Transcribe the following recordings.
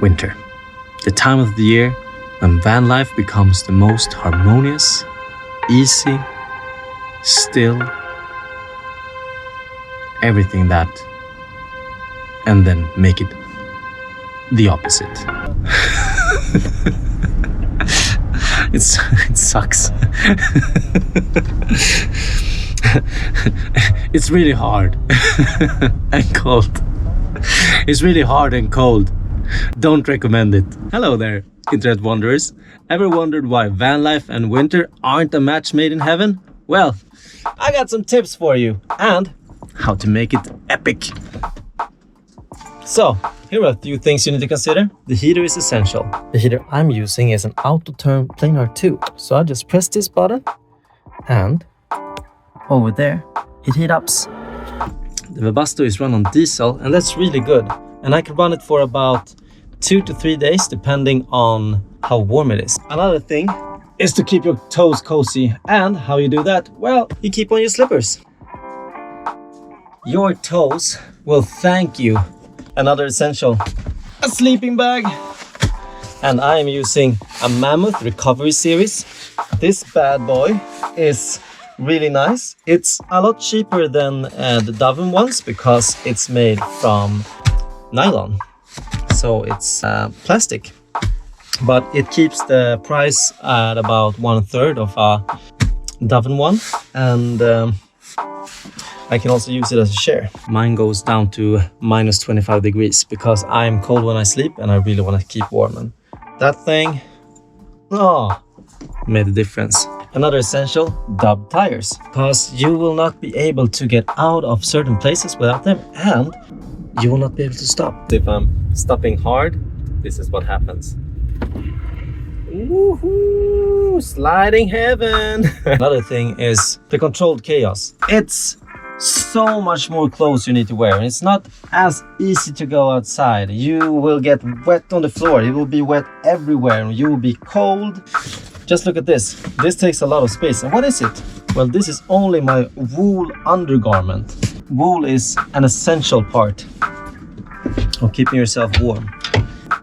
winter. The time of the year when van life becomes the most harmonious, easy, still, everything that, and then make it the opposite. It sucks. It's really hard and cold. It's really hard and cold. Don't recommend it. Hello there, internet wanderers. Ever wondered why van life and winter aren't a match made in heaven? Well, I got some tips for you and how to make it epic. So, here are a few things you need to consider. The heater is essential. The heater I'm using is an Autotherm Planar 2. So I just press this button and over there it heats up. The Webasto is run on diesel and that's really good. And I can run it for about 2 to 3 days depending on how warm it is. Another thing is to keep your toes cozy. And how you do that? Well, you keep on your slippers. Your toes will thank you. Another essential, a sleeping bag. And I am using a Mammoth Recovery Series. This bad boy is really nice. It's a lot cheaper than the Doven ones because it's made from nylon. So it's plastic. But it keeps the price at about 1/3 of a Doven one. And I can also use it as a chair. Mine goes down to minus 25 degrees because I'm cold when I sleep and I really want to keep warm. And that thing, made a difference. Another essential, dub tires, because you will not be able to get out of certain places without them and you will not be able to stop. If I'm stopping hard, this is what happens. Woohoo! Sliding heaven! Another thing is the controlled chaos. It's so much more clothes you need to wear and it's not as easy to go outside. You will get wet on the floor, you will be wet everywhere and you will be cold. Just look at this. This takes a lot of space. And what is it? Well, this is only my wool undergarment. Wool is an essential part of keeping yourself warm.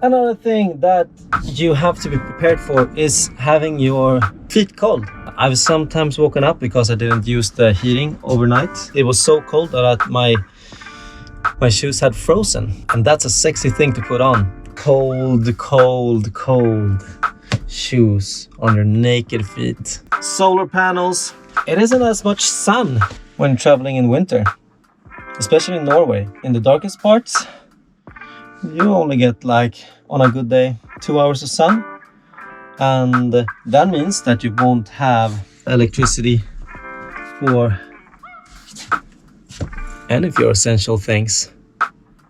Another thing that you have to be prepared for is having your feet cold. I've sometimes woken up because I didn't use the heating overnight. It was so cold that my shoes had frozen. And that's a sexy thing to put on. Cold, cold, cold shoes on your naked feet. Solar panels. It isn't as much sun when traveling in winter, especially in Norway. In the darkest parts, you only get like, on a good day, 2 hours of sun. And that means that you won't have electricity for any of your essential things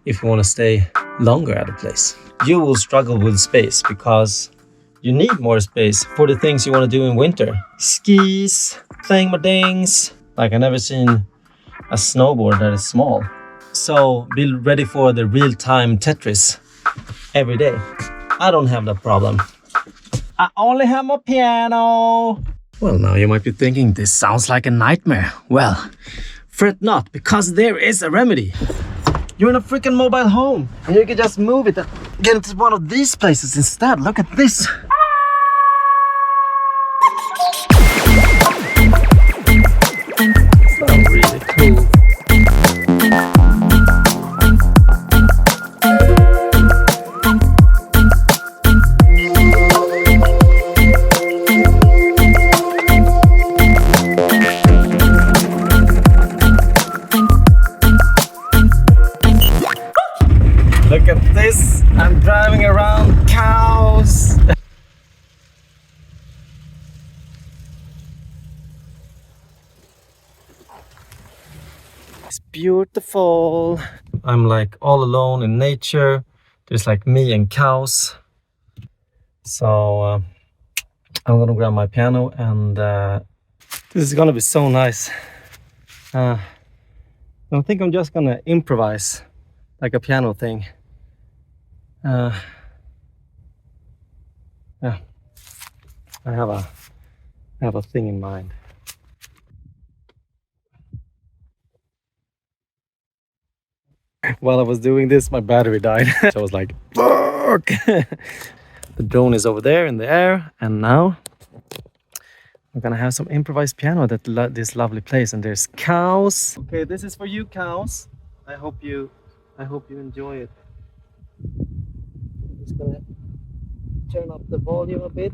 if you want to stay longer at a place. You will struggle with space because you need more space for the things you want to do in winter. Skis, thingamadings. Like, I've never seen a snowboard that is small. So be ready for the real-time Tetris every day. I don't have that problem. I only have my piano. Well, now you might be thinking, this sounds like a nightmare. Well, fret not, because there is a remedy. You're in a freaking mobile home, and you can just move it and get into one of these places instead. Look at this. That's really cool. Look at this, I'm driving around cows. It's beautiful. I'm like all alone in nature. There's like me and cows. So I'm gonna grab my piano and this is gonna be so nice. I think I'm just gonna improvise like a piano thing. Yeah, I have a thing in mind. While I was doing this, my battery died. So I was like, fuck! The drone is over there in the air, and now we're gonna have some improvised piano at this lovely place. And there's cows. Okay, this is for you, cows. I hope you enjoy it. I'm just gonna turn up the volume a bit.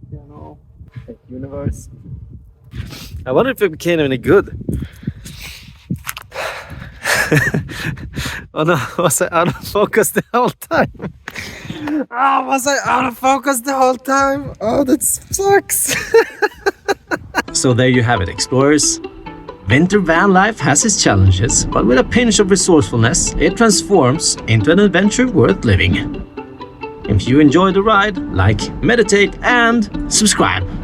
Piano, universe. I wonder if it became any good. Oh no, was I out of focus the whole time? Oh, was I out of focus the whole time? Oh, that sucks. So there you have it, explorers. Winter van life has its challenges, but with a pinch of resourcefulness, it transforms into an adventure worth living. If you enjoy the ride, like, meditate, and subscribe.